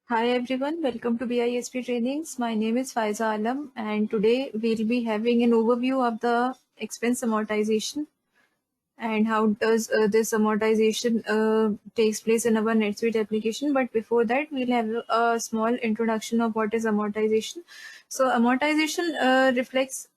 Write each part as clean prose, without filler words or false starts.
Hi everyone, welcome to BISP Trainings. My name is Faiza Alam and today we'll be having an overview of the expense amortization and how does this amortization takes place in our NetSuite application. But before that, we'll have a small introduction of what is amortization. So amortization reflects,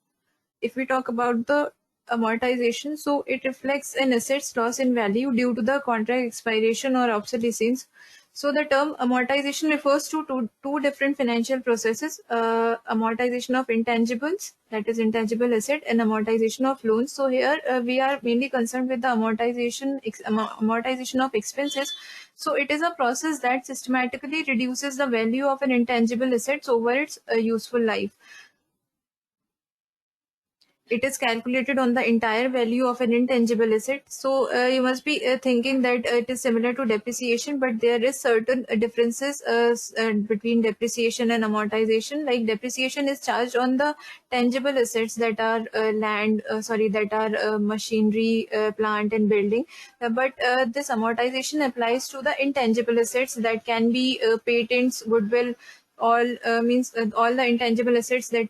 if we talk about the amortization, so it reflects an asset's loss in value due to the contract expiration or obsolescence. So the term amortization refers to two different financial processes, amortization of intangibles, that is intangible asset, and amortization of loans. So here we are mainly concerned with the amortization of expenses. So it is a process that systematically reduces the value of an intangible asset over its useful life. It is calculated on the entire value of an intangible asset. So you must be thinking that it is similar to depreciation, but there is certain differences between depreciation and amortization. Like depreciation is charged on the tangible assets that are that are machinery, plant and building. But this amortization applies to the intangible assets that can be patents, goodwill, all the intangible assets that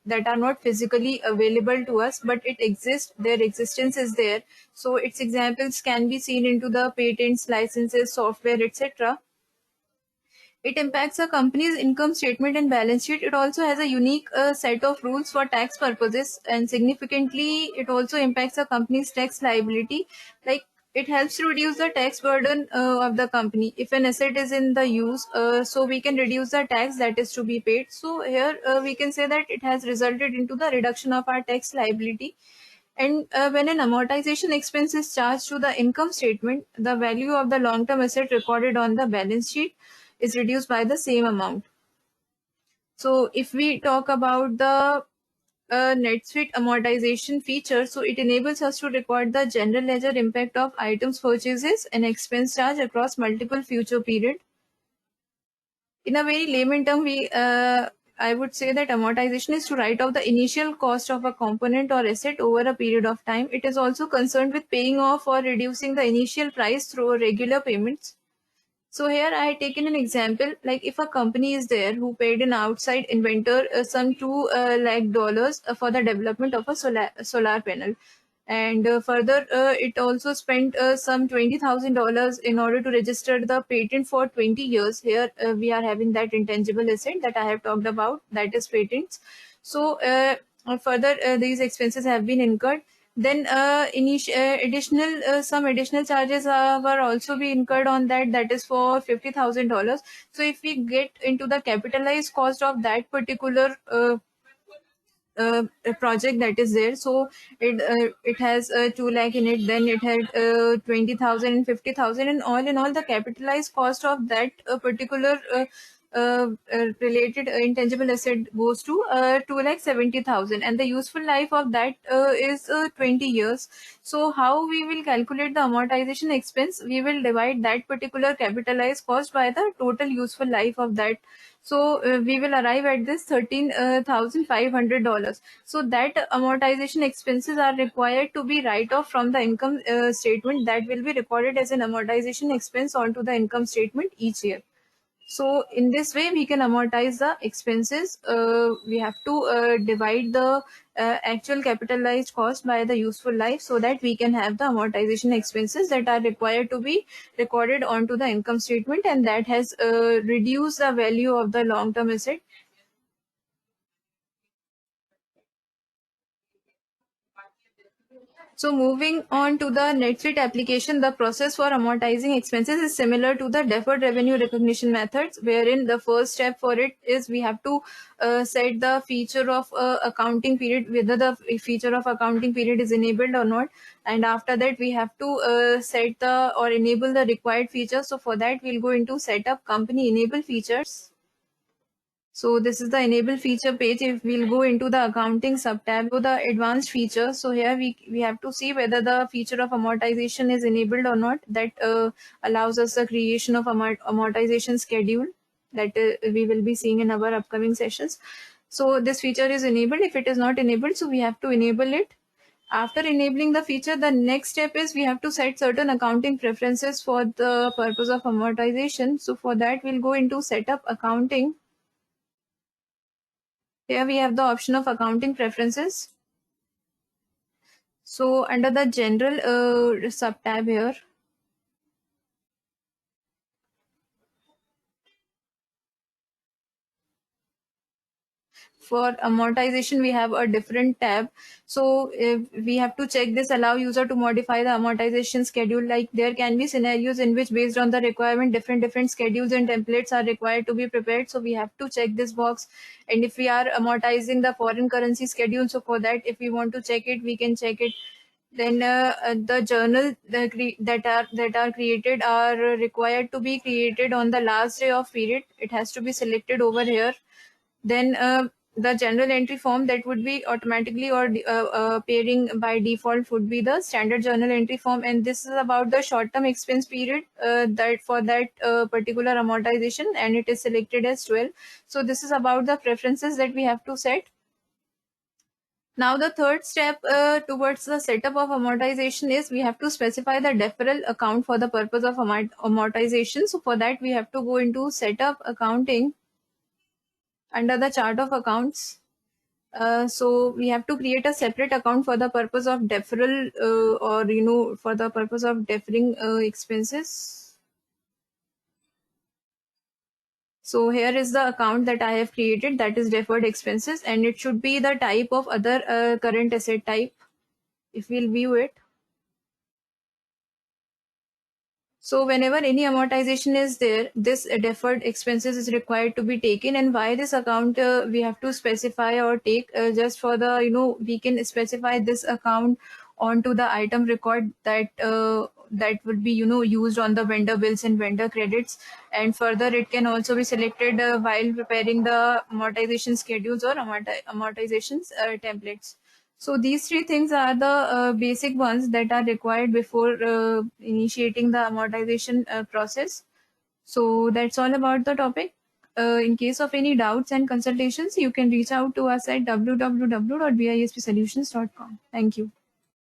that are not physically available to us, but it exists, their existence is there. So its examples can be seen into the patents, licenses, software, etc. It impacts a company's income statement and balance sheet. It also has a unique set of rules for tax purposes, and significantly, it also impacts a company's tax liability. Like it helps to reduce the tax burden of the company. If an asset is in the use, so we can reduce the tax that is to be paid. So here we can say that it has resulted into the reduction of our tax liability. And when an amortization expense is charged to the income statement, the value of the long-term asset recorded on the balance sheet is reduced by the same amount. So if we talk about the NetSuite amortization feature, so it enables us to record the general ledger impact of items purchases and expense charge across multiple future period. In a very layman term, I would say that amortization is to write off the initial cost of a component or asset over a period of time. It is also concerned with paying off or reducing the initial price through regular payments. So here I had taken an example, like if a company is there who paid an outside inventor some $2 lakh for the development of a solar panel, and further it also spent some $20,000 in order to register the patent for 20 years. Here we are having that intangible asset that I have talked about, that is patents. So further these expenses have been incurred. Then additional some additional charges were also be incurred on that, that is for $50,000. So if we get into the capitalized cost of that particular a project that is there, so it has 2 lakh in it, then it had 20,000 and 50,000, and all in all the capitalized cost of that particular related intangible asset goes to 2 lakh 70,000, and the useful life of that is 20 years. So how we will calculate the amortization expense? We will divide that particular capitalized cost by the total useful life of that. So we will arrive at this $13,500. So that amortization expenses are required to be write off from the income statement, that will be recorded as an amortization expense onto the income statement each year. So in this way, we can amortize the expenses. We have to divide the actual capitalized cost by the useful life, so that we can have the amortization expenses that are required to be recorded onto the income statement, and that has reduced the value of the long-term asset. So moving on to the NetSuite application, the process for amortizing expenses is similar to the deferred revenue recognition methods, wherein the first step for it is we have to set the feature of accounting period, whether the feature of accounting period is enabled or not. And after that, we have to set the or enable the required features. So for that, we'll go into setup company enable features. So this is the enable feature page. If we'll go into the accounting subtab, go the advanced features. So here we have to see whether the feature of amortization is enabled or not. That allows us the creation of amortization schedule that we will be seeing in our upcoming sessions. So this feature is enabled. If it is not enabled, so we have to enable it. After enabling the feature, the next step is we have to set certain accounting preferences for the purpose of amortization. So for that, we'll go into setup accounting. Here we have the option of accounting preferences. So under the general sub tab here, for amortization we have a different tab. So if we have to check this allow user to modify the amortization schedule. Like there can be scenarios in which based on the requirement different schedules and templates are required to be prepared, so we have to check this box. And if we are amortizing the foreign currency schedule, so for that if we want to check it, we can check it. Then the journal that are created are required to be created on the last day of period. It has to be selected over here. Then the general entry form that would be automatically or appearing by default would be the standard journal entry form, and this is about the short term expense period that for that particular amortization, and it is selected as 12. So this is about the preferences that we have to set. Now the third step towards the setup of amortization is we have to specify the deferral account for the purpose of amortization. So for that we have to go into setup accounting under the chart of accounts. So we have to create a separate account for the purpose of deferral or for the purpose of deferring expenses. So here is the account that I have created, that is deferred expenses, and it should be the type of other current asset type. If we'll view it, so whenever any amortization is there, this deferred expenses is required to be taken. And why this account we have to specify or take, just for the we can specify this account onto the item record that would be used on the vendor bills and vendor credits. And further it can also be selected while preparing the amortization schedules or amortizations templates. So these three things are the basic ones that are required before initiating the amortization process. So that's all about the topic. In case of any doubts and consultations, you can reach out to us at www.bispsolutions.com. Thank you.